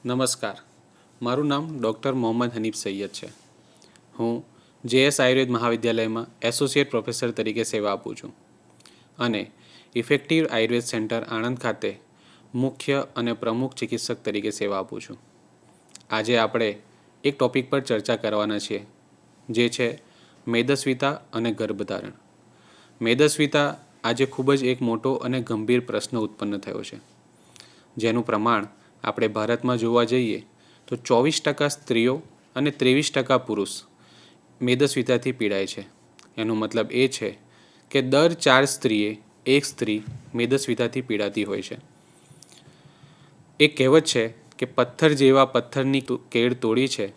નમસ્કાર, મારું નામ ડૉક્ટર મોહમ્મદ હનીફ સૈયદ છે. હું JS આયુર્વેદ મહાવિદ્યાલયમાં એસોસિએટ પ્રોફેસર તરીકે સેવા આપું છું અને ઇફેક્ટિવ આયુર્વેદ સેન્ટર આણંદ ખાતે મુખ્ય અને પ્રમુખ ચિકિત્સક તરીકે સેવા આપું છું. આજે આપણે એક ટૉપિક પર ચર્ચા કરવાના છીએ, જે છે મેદસ્વીતા અને ગર્ભધારણ. મેદસ્વીતા આજે ખૂબ જ એક મોટો અને ગંભીર પ્રશ્ન ઉત્પન્ન થયો છે, જેનું પ્રમાણ આપણે ભારતમાં જોવા જઈએ તો 24% સ્ત્રીઓ અને 23% પુરુષ મેદસ્વીતાથી પીડાય છે. એનો મતલબ એ છે કે દર 4 સ્ત્રીએ એક સ્ત્રી મેદસ્વીતાથી પીડાતી હોય છે. એક કહેવત છે કે પથ્થર જેવા પથ્થરની કેળ તોડી છે,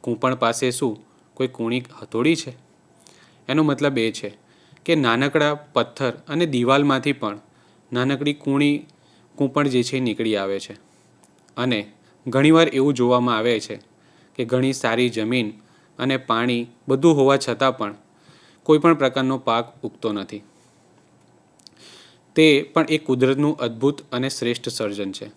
કૂંપણ પાસે શું કોઈ કૂણી હથોડી છે. એનો મતલબ એ છે કે નાનકડા પથ્થર અને દિવાલમાંથી પણ નાનકડી કૂંપણ જે છે નીકળી આવે છે. અને ઘણીવાર એવું જોવામાં આવે છે કે ઘણી સારી જમીન અને પાણી બધું હોવા છતાં પણ કોઈ પણ પ્રકારનો પાક ઉગતો નથી. તે પણ એક કુદરતનું અદ્ભુત અને શ્રેષ્ઠ સર્જન છે.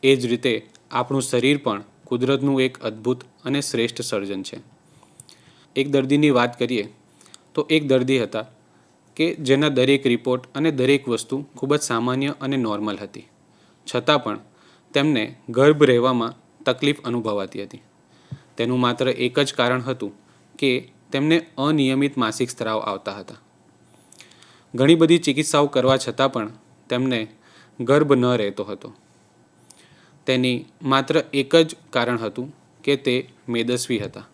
એ જ રીતે આપણું શરીર પણ કુદરતનું એક અદ્ભુત અને શ્રેષ્ઠ સર્જન છે. એક દર્દીની વાત કરીએ તો એક દર્દી હતા કે જેના દરેક રિપોર્ટ અને દરેક વસ્તુ ખૂબ જ સામાન્ય અને નોર્મલ હતી, છતાં પણ તેમને ગર્ભ રહેવામાં તકલીફ અનુભવાતી હતી. તેનું માત્ર એક જ કારણ હતું કે તેમને અનિયમિત માસિક સ્ત્રાવ આવતા હતા. ઘણી બધી ચિકિત્સાઓ કરવા છતાં પણ તેમને ગર્ભ ન રહેતો હતો. તેની માત્ર એક જ કારણ હતું કે તે મેદસ્વી હતા.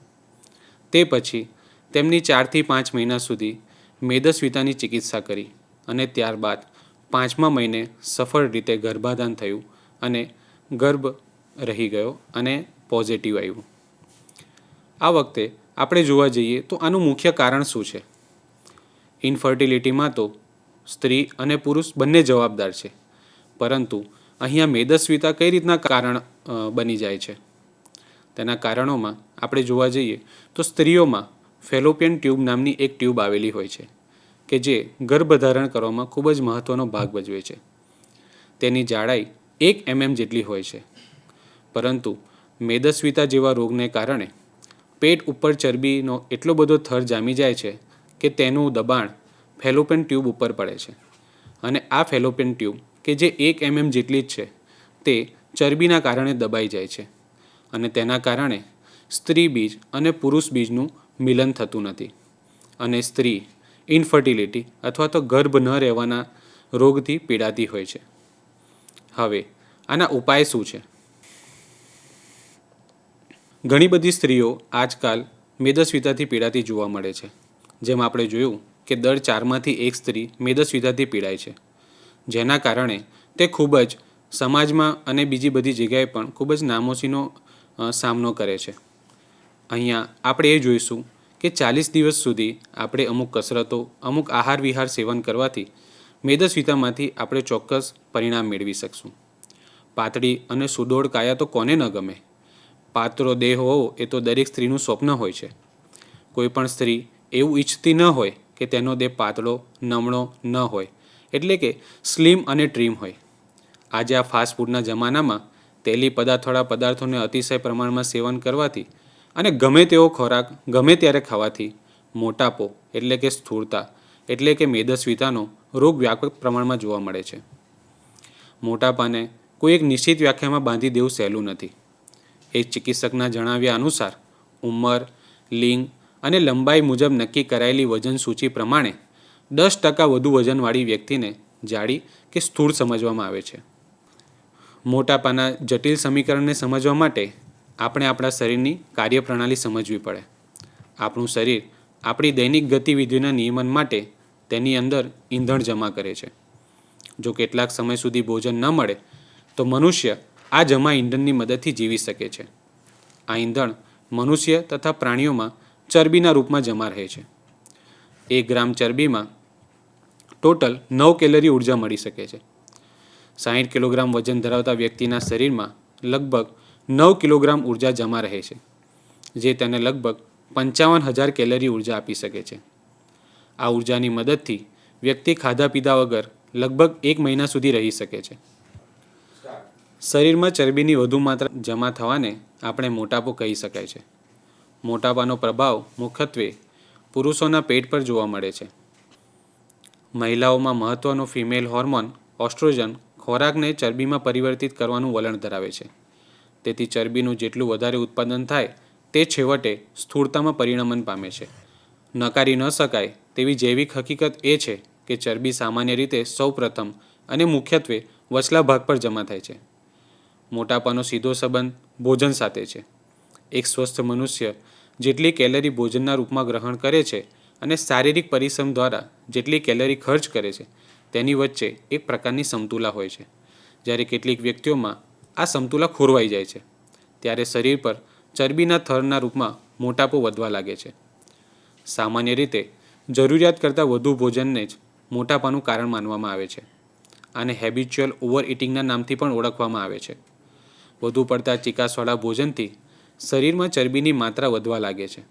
તે પછી તેમની 4 થી 5 મહિના સુધી મેદસ્વીતાની ચિકિત્સા કરી અને ત્યારબાદ 5મા મહિને સફળ રીતે ગર્ભાધાન થયું અને ગર્ભ રહી ગયો અને પોઝિટિવ આવ્યું. આ વખતે આપણે જોવા જઈએ તો આનું મુખ્ય કારણ શું છે? ઇન્ફર્ટિલિટીમાં તો સ્ત્રી અને પુરુષ બંને જવાબદાર છે, પરંતુ અહીંયા મેદસ્વીતા કઈ રીતના કારણ બની જાય છે? તેના કારણોમાં આપણે જોવા જઈએ તો સ્ત્રીઓમાં ફેલોપિયન ટ્યુબ નામની એક ટ્યુબ આવેલી હોય છે કે જે ગર્ભધારણ કરવામાં ખૂબ જ મહત્ત્વનો ભાગ ભજવે છે. તેની જાડાઈ 1 mm જેટલી હોય છે, પરંતુ મેદસ્વીતા જેવા રોગને કારણે પેટ ઉપર ચરબીનો એટલો બધો થર જામી જાય છે કે તેનું દબાણ ફેલોપિયન ટ્યુબ ઉપર પડે છે અને આ ફેલોપિયન ટ્યુબ કે જે 1 mm જેટલી જ છે તે ચરબીના કારણે દબાઈ જાય છે અને તેના કારણે સ્ત્રી બીજ અને પુરુષ બીજનું મિલન થતું નથી અને સ્ત્રી ઇન્ફર્ટિલિટી અથવા તો ગર્ભ ન રહેવાના રોગથી પીડાતી હોય છે. હવે આના ઉપાય શું છે? ઘણી બધી સ્ત્રીઓ આજકાલ મેદસ્વીતાથી પીડાતી જોવા મળે છે. જેમ આપણે જોયું કે દર 4માંથી 1 સ્ત્રી મેદસ્વીતાથી પીડાય છે, જેના કારણે તે ખૂબ જ સમાજમાં અને બીજી બધી જગ્યાએ પણ ખૂબ જ નામોશીનો સામનો કરે છે. અહીંયા આપણે એ જોઈશું કે 40 દિવસ સુધી આપણે અમુક કસરતો, અમુક આહાર વિહાર સેવન કરવાથી મેદસ્વીતામાંથી આપણે ચોક્કસ પરિણામ મેળવી શકશું. પાતળી અને સુડોળ કાયા તો કોને ન ગમે? પાતળો દેહ હોવો એ તો દરેક સ્ત્રીનું સ્વપ્ન હોય છે. કોઈ પણ સ્ત્રી એવું ઈચ્છતી ન હોય કે તેનો દેહ પાતળો, નમણો ન હોય, એટલે કે સ્લિમ અને ટ્રીમ હોય. આજે આ ફાસ્ટ ફૂડના જમાનામાં તેલી પદાર્થવાળા પદાર્થોને અતિશય પ્રમાણમાં સેવન કરવાથી અને ગમે તેવો ખોરાક ગમે ત્યારે ખાવાથી મોટાપો એટલે કે સ્થૂળતા એટલે કે મેદસ્વીતાનો રોગ વ્યાપક પ્રમાણમાં જોવા મળે છે. મોટાપાને કોઈ એક નિશ્ચિત વ્યાખ્યામાં બાંધી દેવું સહેલું નથી. એક ચિકિત્સકના જણાવ્યા અનુસાર ઉંમર, લિંગ અને લંબાઈ મુજબ નક્કી કરાયેલી વજન સૂચિ પ્રમાણે 10% વધુ વજનવાળી વ્યક્તિને જાડી કે સ્થૂળ સમજવામાં આવે છે. મોટાપાના જટિલ સમીકરણને સમજવા માટે આપણે આપણા શરીરની કાર્યપ્રણાલી સમજવી પડે. આપણું શરીર આપણી દૈનિક ગતિવિધિઓના નિયમન માટે તેની અંદર ઈંધણ જમા કરે છે. જો કેટલાક સમય સુધી ભોજન ન મળે તો મનુષ્ય આ જમા ઈંધણની મદદથી જીવી શકે છે. આ ઈંધણ મનુષ્ય તથા પ્રાણીઓમાં ચરબીના રૂપમાં જમા રહે છે. 1 ગ્રામ ચરબીમાં ટોટલ 9 કેલરી ઉર્જા મળી શકે છે. 60 કિલોગ્રામ વજન ધરાવતા વ્યક્તિના શરીરમાં લગભગ 9 કિલોગ્રામ ઉર્જા જમા રહે છે, જે તેને લગભગ 55,000 કેલરી ઉર્જા આપી શકે છે. આ ઉર્જાની મદદથી વ્યક્તિ ખાધા પીધા વગર લગભગ 1 મહિના સુધી રહી શકે છે. શરીરમાં ચરબીની વધુ માત્રા જમા થવાને આપણે મોટાપો કહી શકાય છે. મોટાપાનો પ્રભાવ મુખ્યત્વે પુરુષોના પેટ પર જોવા મળે છે. મહિલાઓમાં મહત્ત્વનો ફિમેલ હોર્મોન ઓસ્ટ્રોજન ખોરાકને ચરબીમાં પરિવર્તિત કરવાનું વલણ ધરાવે છે. તેથી ચરબીનું જેટલું વધારે ઉત્પાદન થાય તે છેવટે સ્થૂળતામાં પરિણમન પામે છે. નકારી ન શકાય તેવી જૈવિક હકીકત એ છે કે ચરબી સામાન્ય રીતે સૌપ્રથમ અને મુખ્યત્વે વચલા ભાગ પર જમા થાય છે. મોટાપાનો સીધો સંબંધ ભોજન સાથે છે. એક સ્વસ્થ મનુષ્ય જેટલી કેલરી ભોજનના રૂપમાં ગ્રહણ કરે છે અને શારીરિક પરિશ્રમ દ્વારા જેટલી કેલરી ખર્ચ કરે છે તેની વચ્ચે એક પ્રકારની સમતુલા હોય છે. જ્યારે કેટલીક વ્યક્તિઓમાં આ સમતુલા ખોરવાઈ જાય છે ત્યારે શરીર પર ચરબીના થરના રૂપમાં મોટાપો વધવા લાગે છે. સામાન્ય રીતે જરૂરિયાત કરતાં વધુ ભોજનને જ મોટાપાનું કારણ માનવામાં આવે છે. આને હેબિચ્યુઅલ ઓવર ઇટિંગના નામથી પણ ઓળખવામાં આવે છે. વધુ પડતા ચીકાસવાળા ભોજનથી શરીરમાં ચરબીની માત્રા વધવા લાગે છે.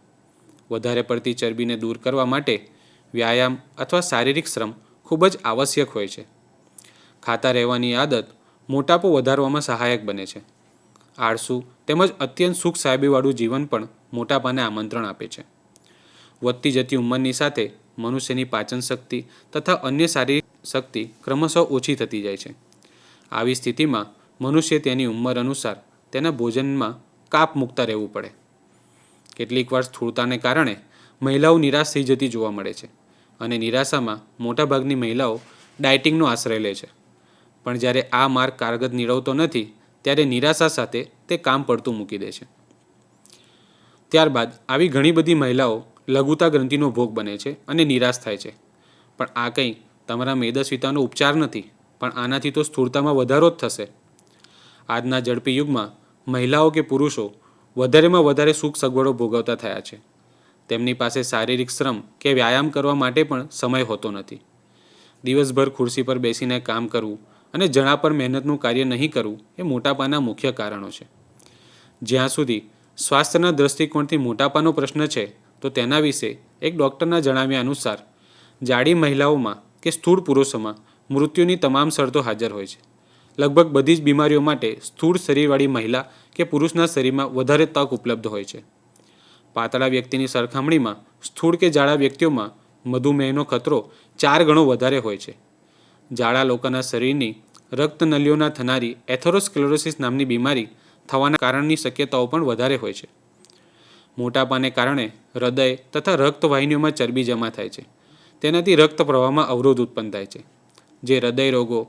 વધારે પડતી ચરબીને દૂર કરવા માટે વ્યાયામ અથવા શારીરિક શ્રમ ખૂબ જ આવશ્યક હોય છે. ખાતા રહેવાની આદત મોટાપો વધારવામાં સહાયક બને છે. આળસુ તેમજ અત્યંત સુખ સાહેબીવાળું જીવન પણ મોટાપાને આમંત્રણ આપે છે. વધતી જતી ઉંમરની સાથે મનુષ્યની પાચન શક્તિ તથા અન્ય શારીરિક શક્તિ ક્રમશઃ ઓછી થતી જાય છે. આવી સ્થિતિમાં મનુષ્ય તેની ઉંમર અનુસાર તેના ભોજનમાં કાપ મૂકતા રહેવું પડે. કેટલીકવાર સ્થૂળતાને કારણે મહિલાઓ નિરાશ થઈ જતી જોવા મળે છે અને નિરાશામાં મોટાભાગની મહિલાઓ ડાયટિંગનો આશ્રય લે છે. પણ જ્યારે આ માર્ગ કારગત નીવડતો નથી ત્યારે નિરાશા સાથે તે કામ પડતું મૂકી દે છે. ત્યારબાદ આવી ઘણી બધી મહિલાઓ લઘુતા ગ્રંથિનો ભોગ બને છે અને નિરાશ થાય છે. પણ આ કંઈ તમારા મેદસ્વીતાનો ઉપચાર નથી, પણ આનાથી તો સ્થૂળતામાં વધારો જ થશે. આજના ઝડપી યુગમાં મહિલાઓ કે પુરુષો વધારેમાં વધારે સુખ સગવડો ભોગવતા થયા છે. તેમની પાસે શારીરિક શ્રમ કે વ્યાયામ કરવા માટે પણ સમય હોતો નથી. દિવસભર ખુરશી પર બેસીને કામ કરવું અને જણા પર મહેનતનું કાર્ય નહીં કરવું એ મોટાપાના મુખ્ય કારણો છે. જ્યાં સુધી સ્વાસ્થ્યના દૃષ્ટિકોણથી મોટાપાનો પ્રશ્ન છે તો તેના વિશે એક ડૉક્ટરના જણાવ્યા અનુસાર જાડી મહિલાઓમાં કે સ્થૂળ પુરુષોમાં મૃત્યુની તમામ શરતો હાજર હોય છે. લગભગ બધી જ બીમારીઓ માટે સ્થૂળ શરીરવાળી મહિલા કે પુરુષના શરીરમાં વધારે તક ઉપલબ્ધ હોય છે. પાતળા વ્યક્તિની સરખામણીમાં સ્થૂળ કે જાડા વ્યક્તિઓમાં મધુમેહનો ખતરો 4 ગણો વધારે હોય છે. જાડા લોકોના શરીરની રક્તનળીઓના થનારી એથેરોસ્ક્લેરોસિસ નામની બીમારી થવાના કારણની શક્યતાઓ પણ વધારે હોય છે. મોટાપાને કારણે હૃદય તથા રક્તવાહિનીઓમાં ચરબી જમા થાય છે. તેનાથી રક્ત પ્રવાહમાં અવરોધ ઉત્પન્ન થાય છે, જે હૃદય રોગો,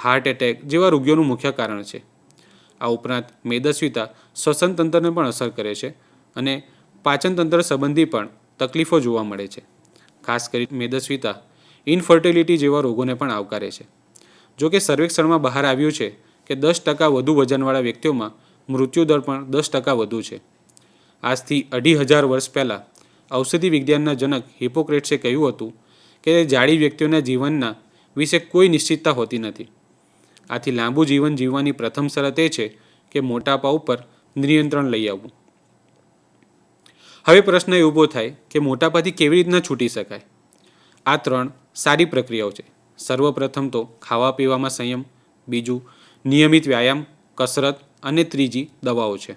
હાર્ટ એટેક જેવા રોગોનું મુખ્ય કારણ છે. આ ઉપરાંત મેદસ્વીતા શ્વસન તંત્રને પણ અસર કરે છે અને પાચન તંત્ર સંબંધી પણ તકલીફો જોવા મળે છે. ખાસ કરી મેદસ્વીતા ઇનફર્ટિલિટી જેવા રોગોને પણ આવકારે છે. જો કે સર્વેક્ષણમાં બહાર આવ્યું છે કે 10% વધુ વજનવાળા વ્યક્તિઓમાં મૃત્યુદર પણ 10% વધુ છે. આજથી 2500 વર્ષ પહેલાં ઔષધિ વિજ્ઞાનના જનક હિપોક્રેટ્સે કહ્યું હતું કે જાડી વ્યક્તિઓના જીવનના વિશે કોઈ નિશ્ચિતતા હોતી નથી. આથી લાંબુ જીવન જીવવાની પ્રથમ શરત એ છે કે મોટાપા ઉપર નિયંત્રણ લઈ આવવું. હવે પ્રશ્ન એ ઊભો થાય કે મોટાપાથી કેવી રીતના છૂટી શકાય? આ 3 સારી પ્રક્રિયાઓ છે. સર્વપ્રથમ તો ખાવા પીવામાં સંયમ, બીજું નિયમિત વ્યાયામ, કસરત અને ત્રીજી દવાઓ છે.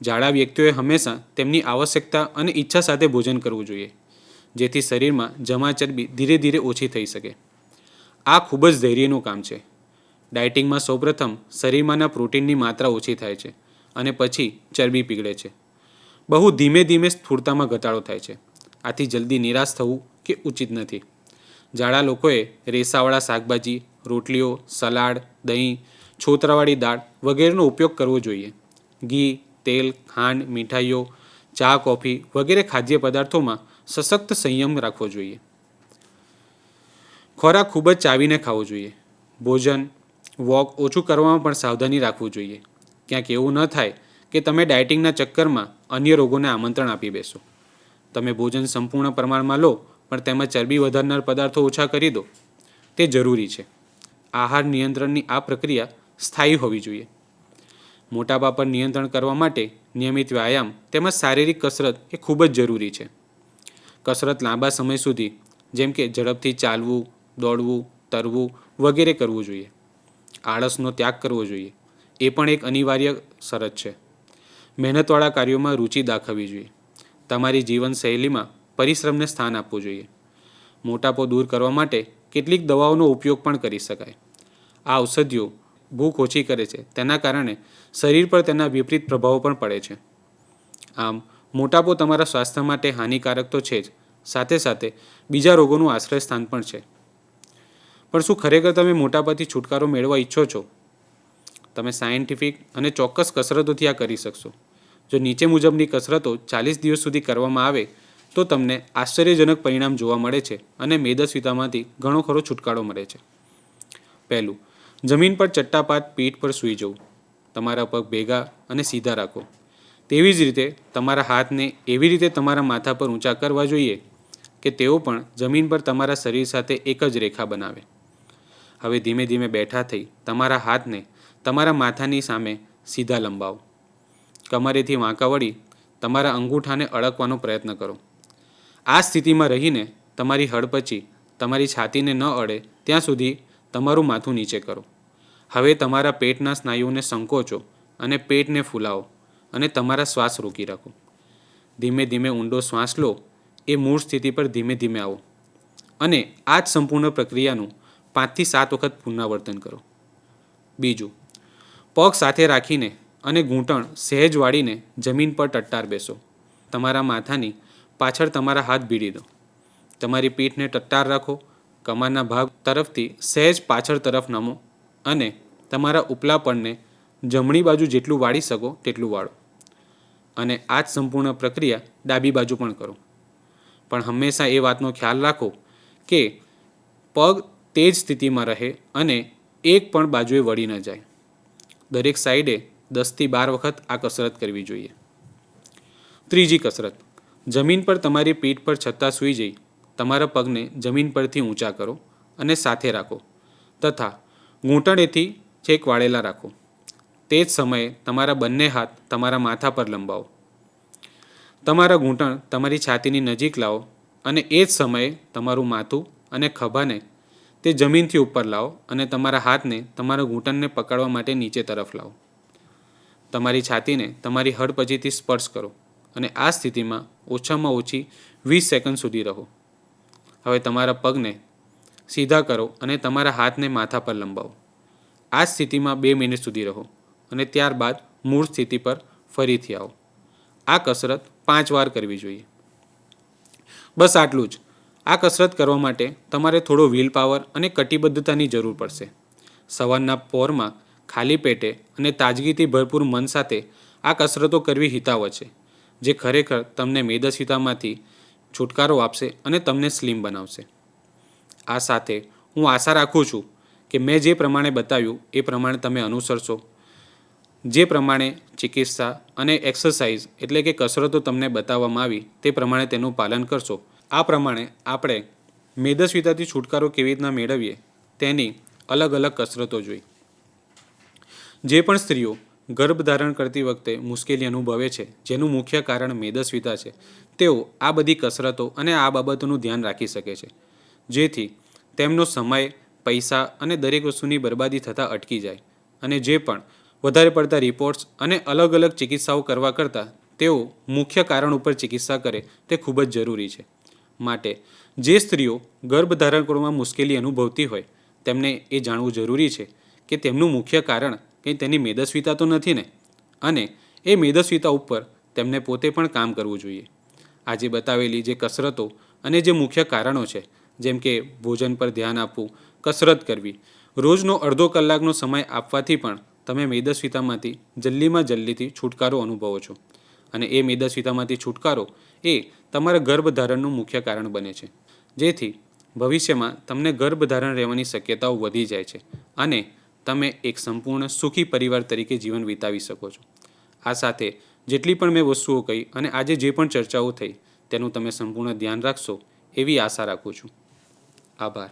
જાડા વ્યક્તિઓએ હંમેશા તેમની આવશ્યકતા અને ઈચ્છા સાથે ભોજન કરવું જોઈએ, જેથી શરીરમાં જમા ચરબી ધીરે ધીરે ઓછી થઈ શકે. આ ખૂબ જ ધૈર્યનું કામ છે. ડાયટિંગમાં સૌપ્રથમ શરીરમાંના પ્રોટીનની માત્રા ઓછી થાય છે અને પછી ચરબી પીગળે છે. બહુ ધીમે ધીમે સ્થૂળતામાં ઘટાડો થાય છે. આથી જલ્દી નિરાશ થવું કે ઉચિત નથી. જાડા લોકોએ રેસાવાળા શાકભાજી, રોટલીઓ, સલાડ, દહીં, છોતરાવાળી દાળ વગેરેનો ઉપયોગ કરવો જોઈએ. ઘી, તેલ, ખાંડ, મીઠાઈઓ, ચા, કોફી વગેરે ખાદ્ય પદાર્થોમાં સશક્ત સંયમ રાખવો જોઈએ. ખોરાક ખૂબ જ ચાવીને ખાવો જોઈએ. ભોજન, વોક ઓછું કરવામાં પણ સાવધાની રાખવું જોઈએ. ક્યાંક એવું ન થાય કે તમે ડાયટિંગના ચક્કરમાં અન્ય રોગોને આમંત્રણ આપી બેસો. તમે ભોજન સંપૂર્ણ પ્રમાણમાં લો પણ તેમાં ચરબી વધારનાર પદાર્થો ઓછા કરી દો. તે જરૂરી છે. આહાર નિયંત્રણની આ પ્રક્રિયા સ્થાયી હોવી જોઈએ. મોટાપા પર નિયંત્રણ કરવા માટે નિયમિત વ્યાયામ તેમજ શારીરિક કસરત એ ખૂબ જ જરૂરી છે. કસરત લાંબા સમય સુધી જેમ કે ઝડપથી ચાલવું, દોડવું, તરવું વગેરે કરવું જોઈએ. આળસનો ત્યાગ કરવો જોઈએ એ પણ એક અનિવાર્ય શરત છે. મહેનતવાળા કાર્યોમાં રુચિ દાખવવી જોઈએ. તમારી જીવનશૈલીમાં પરિશ્રમને સ્થાન આપવું જોઈએ. મોટાપો દૂર કરવા માટે કેટલીક દવાઓનો ઉપયોગ પણ કરી શકાય. આ ઔષધિઓ ભૂખ ઓછી કરે છે, તેના કારણે શરીર પર તેના વિપરીત પ્રભાવો પણ પડે છે. આમ મોટાપો તમારા સ્વાસ્થ્ય માટે હાનિકારક તો છે જ, સાથે સાથે બીજા રોગોનું આશ્રય સ્થાન પણ છે. પણ શું ખરેખર તમે મોટાપાથી છુટકારો મેળવવા ઈચ્છો છો? તમે સાયન્ટિફિક અને ચોક્કસ કસરતોથી આ કરી શકશો. જો નીચે મુજબની કસરતો 40 દિવસ સુધી કરવામાં આવે તો તમને આશ્ચર્યજનક પરિણામ જોવા મળે છે અને મેદસ્વીતામાંથી ઘણો ખરો છુટકારો મળે છે. પહેલું, જમીન પર ચટ્ટાપાટ પીઠ પર સૂઈ જવું. તમારા પગ ભેગા અને સીધા રાખો. તેવી જ રીતે તમારા હાથને એવી રીતે તમારા માથા પર ઊંચા કરવા જોઈએ કે તેઓ પણ જમીન પર તમારા શરીર સાથે એક જ રેખા બનાવે. હવે ધીમે ધીમે બેઠા થઈ તમારા હાથને તમારા માથાની સામે સીધા લંબાવો. કમરેથી વાંકા વળી તમારા અંગૂઠાને અડકવાનો પ્રયત્ન કરો. આ સ્થિતિમાં રહીને તમારી હડપચી તમારી છાતીને ન અડે ત્યાં સુધી તમારું માથું નીચે કરો. હવે તમારા પેટના સ્નાયુઓને સંકોચો અને પેટને ફૂલાવો અને તમારા શ્વાસ રોકી રાખો. ધીમે ધીમે ઊંડો શ્વાસ લો. એ મૂળ સ્થિતિ પર ધીમે ધીમે આવો અને આ જ સંપૂર્ણ પ્રક્રિયાનું 5 થી 7 વખત પુનરાવર્તન કરો. બીજું, પગ સાથે રાખીને અને ઘૂંટણ સહેજ વાળીને જમીન પર ટટ્ટાર બેસો. તમારા માથાની પાછળ તમારા હાથ ભીડી દો. તમારી પીઠને ટટ્ટાર રાખો. કમરના ભાગ તરફથી સહેજ પાછળ તરફ નમો અને તમારા ઉપલા પડને જમણી બાજુ જેટલું વાળી શકો તેટલું વાળો. અને આ જ સંપૂર્ણ પ્રક્રિયા ડાબી બાજુ પણ કરો. પણ હંમેશા એ વાતનો ખ્યાલ રાખો કે પગ તે જ સ્થિતિમાં રહે અને એક પણ બાજુએ વળી ન જાય. દરેક સાઈડે 10 થી 12 વખત આ કસરત કરવી જોઈએ. ત્રીજી કસરત, જમીન પર તમારી પીઠ પર છત્તા સૂઈ જઈ તમારા પગને જમીન પરથી ઊંચા કરો અને સાથે રાખો તથા ઘૂંટણેથી છેક વાળેલા રાખો. તે જ સમયે તમારા બંને હાથ તમારા માથા પર લંબાવો. તમારા ઘૂંટણ તમારી છાતીની નજીક લાવો અને એ જ સમયે તમારું માથું અને ખભાને તે જમીનથી ઉપર લાવો અને તમારા હાથને તમારા ઘૂંટણને પકડવા માટે નીચે તરફ લાવો. તમારી છાતીને તમારી હડપચીથી સ્પર્શ કરો અને આ સ્થિતિમાં ઓછામાં ઓછી 20 સેકન્ડ સુધી રહો. હવે તમારા પગને સીધા કરો અને તમારા હાથને માથા પર લંબાવો. આ સ્થિતિમાં 2 મિનિટ સુધી રહો અને ત્યારબાદ મૂળ સ્થિતિ પર ફરીથી આવો. આ કસરત 5 વાર કરવી જોઈએ. બસ આટલું જ. આ કસરત કરવા માટે તમારે થોડો વિલ પાવર અને કટિબદ્ધતાની જરૂર પડશે. સવારના પહોરમાં ખાલી પેટે અને તાજગીથી ભરપૂર મન સાથે આ કસરતો કરવી હિતાવહ છે, જે ખરેખર તમને મેદસ્વીતામાંથી છુટકારો આપશે અને તમને સ્લિમ બનાવશે. આ સાથે હું આશા રાખું છું કે મેં જે પ્રમાણે બતાવ્યું એ પ્રમાણે તમે અનુસરશો. જે પ્રમાણે ચિકિત્સા અને એક્સરસાઇઝ એટલે કે કસરતો તમને બતાવવામાં આવી તે પ્રમાણે તેનું પાલન કરશો. આ પ્રમાણે આપણે મેદસ્વીતાથી છુટકારો કેવી રીતના મેળવીએ તેની અલગ અલગ કસરતો જોઈ. જે પણ સ્ત્રીઓ ગર્ભધારણ કરતી વખતે મુશ્કેલી અનુભવે છે, જેનું મુખ્ય કારણ મેદસ્વીતા છે, તેઓ આ બધી કસરતો અને આ બાબતોનું ધ્યાન રાખી શકે છે, જેથી તેમનો સમય, પૈસા અને દરેક વસ્તુની બરબાદી થતાં અટકી જાય અને જે પણ વધારે પડતા રિપોર્ટ્સ અને અલગ અલગ ચિકિત્સાઓ કરવા કરતાં તેઓ મુખ્ય કારણ ઉપર ચિકિત્સા કરે તે ખૂબ જ જરૂરી છે. માટે જે સ્ત્રીઓ ગર્ભધારણ કરવામાં મુશ્કેલી અનુભવતી હોય તેમને એ જાણવું જરૂરી છે કે તેમનું મુખ્ય કારણ કંઈ તેની મેદસ્વીતા તો નથી ને, અને એ મેદસ્વીતા ઉપર તેમને પોતે પણ કામ કરવું જોઈએ. આજે બતાવેલી જે કસરતો અને જે મુખ્ય કારણો છે, જેમ કે ભોજન પર ધ્યાન આપવું, કસરત કરવી, રોજનો અડધો કલાકનો સમય આપવાથી પણ તમે મેદસ્વીતામાંથી જલ્દીમાં જલ્દીથી છુટકારો અનુભવો છો. અને એ મેદસ્વીતામાંથી છુટકારો એ તમારા ગર્ભધારણનું મુખ્ય કારણ બને છે, જેથી ભવિષ્યમાં તમને ગર્ભધારણ રહેવાની શક્યતાઓ વધી જાય છે અને તમે એક સંપૂર્ણ સુખી પરિવાર તરીકે જીવન વિતાવી શકો છો. આ સાથે જેટલી પણ મેં વસ્તુઓ કહી અને આજે જે પણ ચર્ચાઓ થઈ તેનું તમે સંપૂર્ણ ધ્યાન રાખશો એવી આશા રાખું છું. આભાર.